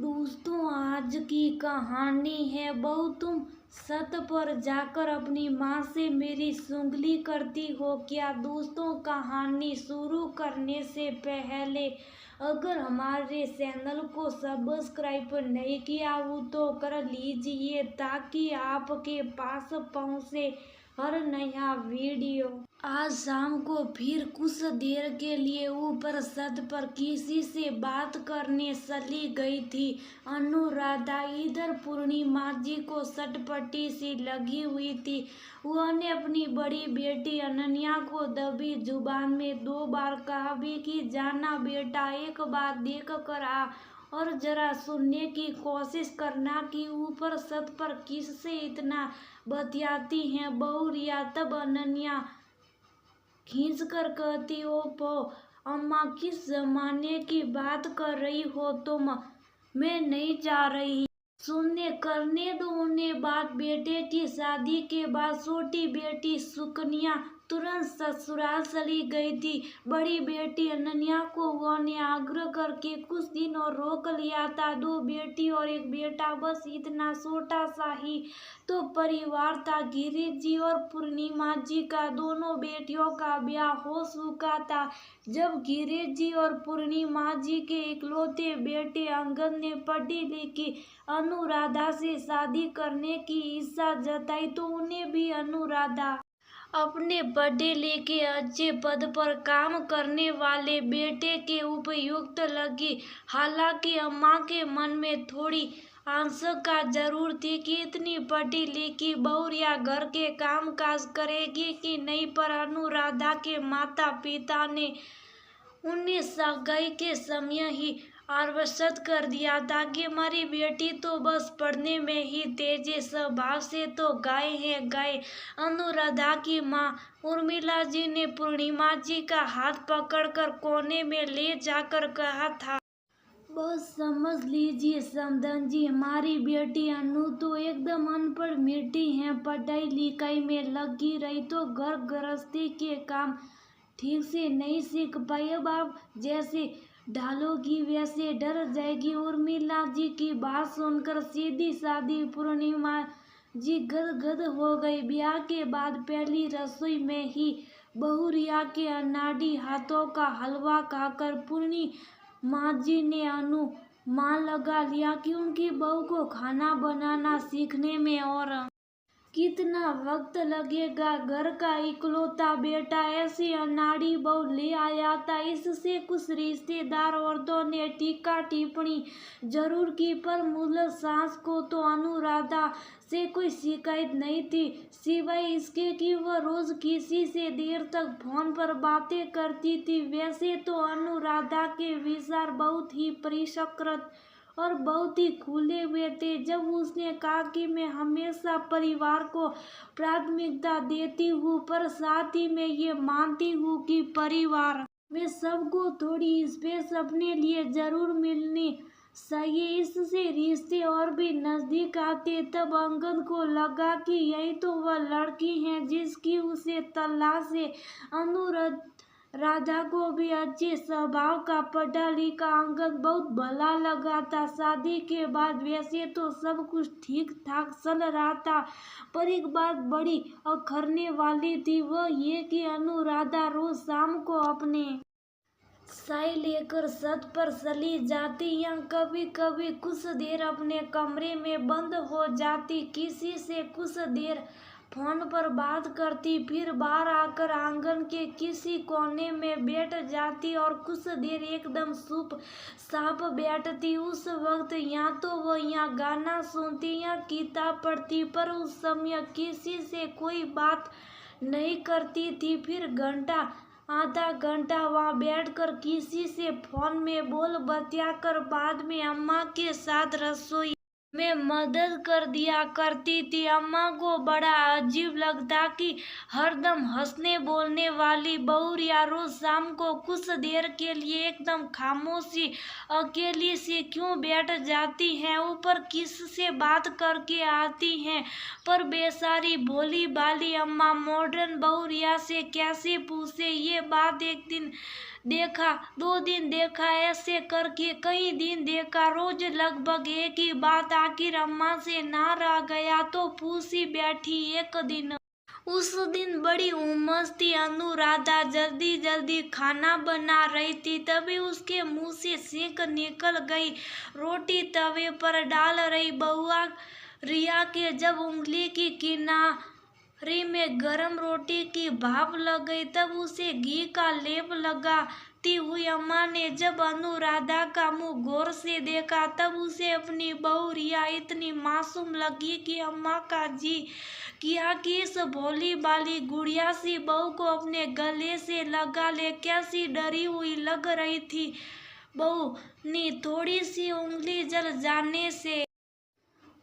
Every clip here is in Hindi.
दोस्तों, आज की कहानी है बहू तुम छत पर जाकर अपनी माँ से मेरी चुगली करती हो क्या। दोस्तों, कहानी शुरू करने से पहले अगर हमारे चैनल को सब्सक्राइब नहीं किया हो तो कर लीजिए ताकि आपके पास पहुँचे हर नया वीडियो। आज शाम को फिर कुछ देर के लिए ऊपर छत पर किसी से बात करने चली गई थी अनुराधा। इधर पूर्णिमा जी को चटपटी सी लगी हुई थी। उन्होंने अपनी बड़ी बेटी अनन्या को दबी जुबान में 2 बार कहा भी कि जाना बेटा, एक बार देख कर आ और जरा सुनने की कोशिश करना कि ऊपर छत पर किससे इतना बतियाती हैं बहू रिया। तब अनन्या खींच कर कहती, ओ पो अम्मा, किस जमाने की बात कर रही हो तुम। मैं नहीं जा रही। सुनने करने दो उन्हें बात। बेटे की शादी के बाद छोटी बेटी सुकन्या तुरंत ससुराल चली गई थी। बड़ी बेटी अनन्या को उन्होंने आग्रह करके कुछ दिन और रोक लिया था। 2 बेटी और 1 बेटा, बस इतना छोटा सा ही तो परिवार था। गिरीश जी और पूर्णिमा जी का दोनों बेटियों का ब्याह हो चुका था। जब गिरीश जी और पूर्णिमा जी के इकलौते बेटे अंगद ने पढ़ी लिखी अनुराधा से शादी करने की इच्छा जताई तो उन्हें भी अनुराधा अपने पढ़े लिखे अच्छे पद पर काम करने वाले बेटे के उपयुक्त लगी। हालांकि अम्मा के मन में थोड़ी आशंका जरूर थी कि इतनी पढ़ी लिखी बहू या घर के काम काज करेगी कि नहीं, पर अनुराधा के माता पिता ने उन्हें सगाई के समय ही आश्वस्त कर दिया था कि हमारी बेटी तो बस पढ़ने में ही तेज है, स्वभाव से तो गाय है गाय। अनुराधा की माँ उर्मिला जी ने पूर्णिमा जी का हाथ पकड़कर कोने में ले जाकर कहा था, बस समझ लीजिए समधन जी, हमारी बेटी अनु तो एकदम अनपढ़ मिट्टी है। पढ़ाई लिखाई में लगी रही तो घर गृहस्थी के काम ठीक से नहीं सीख पाई। अब आप जैसे ढालोगी वैसे डर जाएगी। उर्मिला जी की बात सुनकर सीधी सादी पूर्णिमा जी गदगद हो गई। ब्याह के बाद पहली रसोई में ही बहू रिया के अनाड़ी हाथों का हलवा खाकर पूर्णिमा जी ने अनुमान लगा लिया कि उनकी बहू को खाना बनाना सीखने में और कितना वक्त लगेगा। घर का इकलौता बेटा ऐसी अनाड़ी बहू ले आया था। इससे कुछ रिश्तेदार औरतों ने टीका टिप्पणी जरूर की, पर मूल सास को तो अनुराधा से कोई शिकायत नहीं थी, सिवाय इसके कि वह रोज किसी से देर तक फोन पर बातें करती थी। वैसे तो अनुराधा के विचार बहुत ही परिष्कृत और बहुत ही खुले हुए थे। जब उसने कहा कि मैं हमेशा परिवार को प्राथमिकता देती हूँ, पर साथ ही मैं ये मानती हूँ कि परिवार में सबको थोड़ी स्पेस अपने लिए जरूर मिलनी चाहिए, इससे रिश्ते और भी नजदीक आते। तब अंगद को लगा कि यही तो वह लड़की है जिसकी उसे तलाश है। अनुराधा को भी अच्छे स्वभाव का पढ़ा लिखा अंगद बहुत भला लगा था। शादी के बाद वैसे तो सब कुछ ठीक ठाक चल रहा था, पर एक बात बड़ी अखरने वाली थी, वह ये कि अनुराधा रोज शाम को अपने चाय लेकर छत पर चली जाती या कभी कभी कुछ देर अपने कमरे में बंद हो जाती, किसी से कुछ देर फोन पर बात करती, फिर बाहर आकर आंगन के किसी कोने में बैठ जाती और कुछ देर एकदम चुपचाप बैठती। उस वक्त या तो वह यहाँ गाना सुनती या किताब पढ़ती, पर उस समय किसी से कोई बात नहीं करती थी। फिर आधा घंटा वहाँ बैठकर किसी से फोन में बोल बतिया कर बाद में अम्मा के साथ रसोई में मदद कर दिया करती थी। अम्मा को बड़ा अजीब लगता कि हरदम हंसने बोलने वाली बहू या रोज शाम को कुछ देर के लिए एकदम खामोशी अकेली सी क्यों बैठ जाती हैं, ऊपर किससे बात करके आती हैं। पर बेचारी भोली भाली अम्मा मॉडर्न बहू रिया से कैसे पूछे। ये बात एक दिन देखा, 2 दिन देखा, ऐसे करके कई दिन देखा, रोज लगभग एक ही बात। आखिर अम्मा से ना रह गया तो पूछी बैठी एक दिन। उस दिन बड़ी उमस थी। अनुराधा जल्दी जल्दी खाना बना रही थी, तभी उसके मुंह से सेंक निकल गई। रोटी तवे पर डाल रही बहुआ रिया के जब उंगली की किनारे में गरम रोटी की भाप लग गई, तब उसे घी का लेप लगाती हुई अम्मा ने जब अनुराधा का मुंह गौर से देखा, तब उसे अपनी बहू रिया इतनी मासूम लगी कि अम्मा का जी किया कि इस भोली भाली गुड़िया सी बहू को अपने गले से लगा ले। कैसी डरी हुई लग रही थी बहू ने थोड़ी सी उंगली जल जाने से।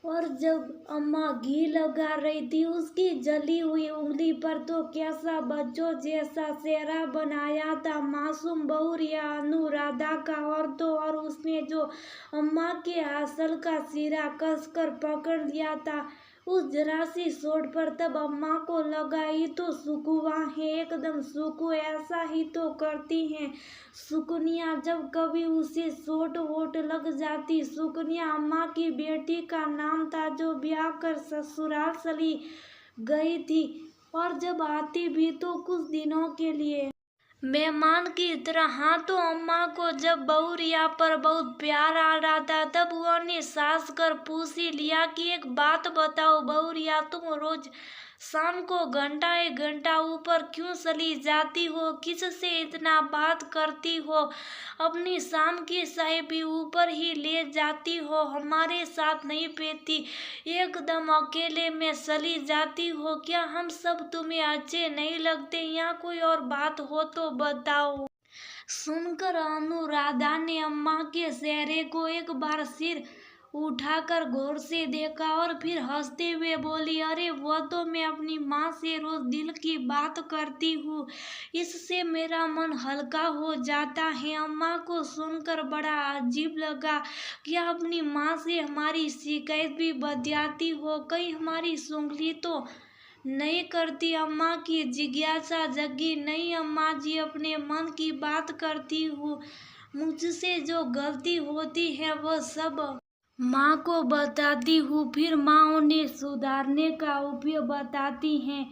और जब अम्मा घी लगा रही थी उसकी जली हुई उंगली पर, तो कैसा बच्चों जैसा चेहरा बनाया था मासूम बहू रिया अनुराधा का। और तो और उसने जो अम्मा के आंचल का सिरा कसकर पकड़ लिया था उस जरा सी चोट पर, तब अम्मा को लगा ये तो सुकुआ है, एकदम सुकु, ऐसा ही तो करती हैं सुकनिया जब कभी उसे चोट वोट लग जाती। सुकनिया अम्मा की बेटी का नाम था, जो ब्याह कर ससुराल चली गई थी, और जब आती भी तो कुछ दिनों के लिए मेहमान की तरह। हाँ, तो अम्मा को जब बहू रिया पर बहुत प्यार आ रहा था, तब उन्होंने सास कर पूछ ही लिया कि एक बात बताओ बहू रिया, तुम रोज शाम को घंटा एक घंटा ऊपर क्यों चली जाती हो? किससे इतना बात करती हो? अपनी शाम की चाय भी ऊपर ही ले जाती हो, हमारे साथ नहीं पीती, एकदम अकेले में चली जाती हो क्या? हम सब तुम्हें अच्छे नहीं लगते? या कोई और बात हो तो बताओ। सुनकर अनुराधा ने अम्मा के चेहरे को एक बार सिर उठाकर गौर से देखा और फिर हंसते हुए बोली, अरे वो तो मैं अपनी माँ से रोज दिल की बात करती हूँ, इससे मेरा मन हल्का हो जाता है। अम्मा को सुनकर बड़ा अजीब लगा कि अपनी माँ से हमारी शिकायत भी बतियाती हो, कहीं हमारी सुंगली तो नहीं करती? अम्मा की जिज्ञासा जगी। नहीं अम्मा जी, अपने मन की बात करती हूँ, मुझसे जो गलती होती है वह सब माँ को बताती हूँ, फिर माँ उन्हें सुधारने का उपाय बताती हैं।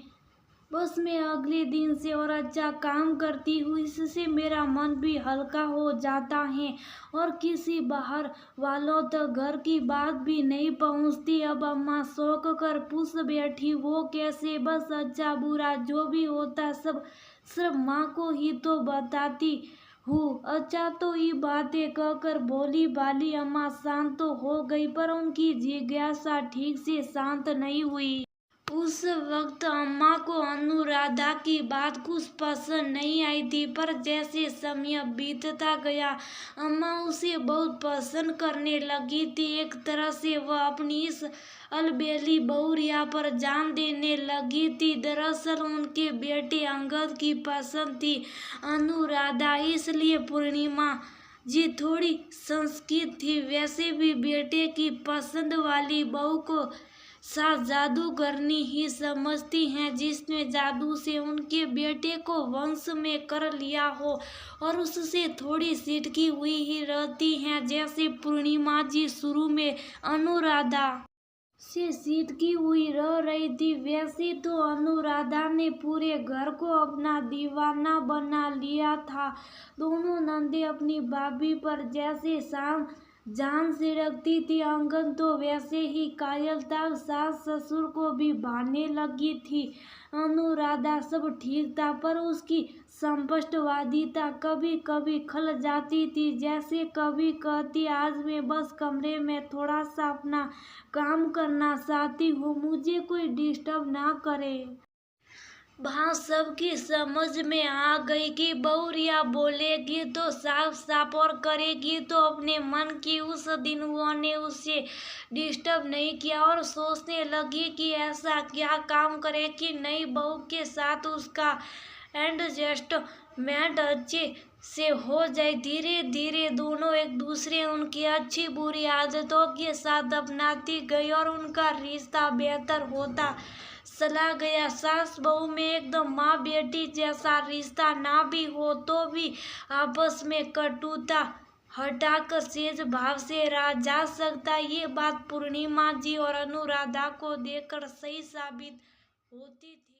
बस मैं अगले दिन से और अच्छा काम करती हूँ, इससे मेरा मन भी हल्का हो जाता है और किसी बाहर वालों तक घर की बात भी नहीं पहुँचती। अब अम्मा शौक कर पूछ बैठी, वो कैसे? बस अच्छा बुरा जो भी होता सब सिर्फ माँ को ही तो बताती हूँ। अच्छा, तो ये बातें कहकर भोली भाली अम्मा शांत तो हो गई, पर उनकी जिज्ञासा ठीक से शांत नहीं हुई। उस वक्त अम्मा को अनुराधा की बात कुछ पसंद नहीं आई थी, पर जैसे समय बीतता गया अम्मा उसे बहुत पसंद करने लगी थी। एक तरह से वह अपनी इस अलबेली बहू रिया पर जान देने लगी थी। दरअसल उनके बेटे अंगद की पसंद थी अनुराधा, इसलिए पूर्णिमा जी थोड़ी संस्कृत थी। वैसे भी बेटे की पसंद वाली बहू को सास जादूगरनी ही समझती हैं, जिसने जादू से उनके बेटे को वंश में कर लिया हो और उससे थोड़ी सिटकी हुई ही रहती हैं। जैसे पूर्णिमा जी शुरू में अनुराधा से सिटकी हुई रह रही थी, वैसे तो अनुराधा ने पूरे घर को अपना दीवाना बना लिया था। दोनों नंदे अपनी भाभी पर जैसे शाम जान से रखती थी, अंगन तो वैसे ही कायल था, सास ससुर को भी भाने लगी थी अनुराधा। सब ठीक था, पर उसकी संपष्टवादिता कभी कभी खल जाती थी। जैसे कभी कहती, आज मैं बस कमरे में थोड़ा सा अपना काम करना चाहती हूँ, मुझे कोई डिस्टर्ब ना करे। वहाँ सबकी समझ में आ गई कि बहू रिया बोलेगी तो साफ साफ और करेगी तो अपने मन की। उस दिन उन्होंने उसे डिस्टर्ब नहीं किया और सोचने लगी कि ऐसा क्या काम करे कि नई बहू के साथ उसका एडजस्ट मैट अच्छे से हो जाए। धीरे धीरे दोनों एक दूसरे उनकी अच्छी बुरी आदतों के साथ अपनाती गई और उनका रिश्ता बेहतर होता चला गया। सास बहू में एकदम माँ बेटी जैसा रिश्ता ना भी हो तो भी आपस में कटुता हटाकर सेज भाव से रहा जा सकता। ये बात पूर्णिमा जी और अनुराधा को देखकर सही साबित होती थी।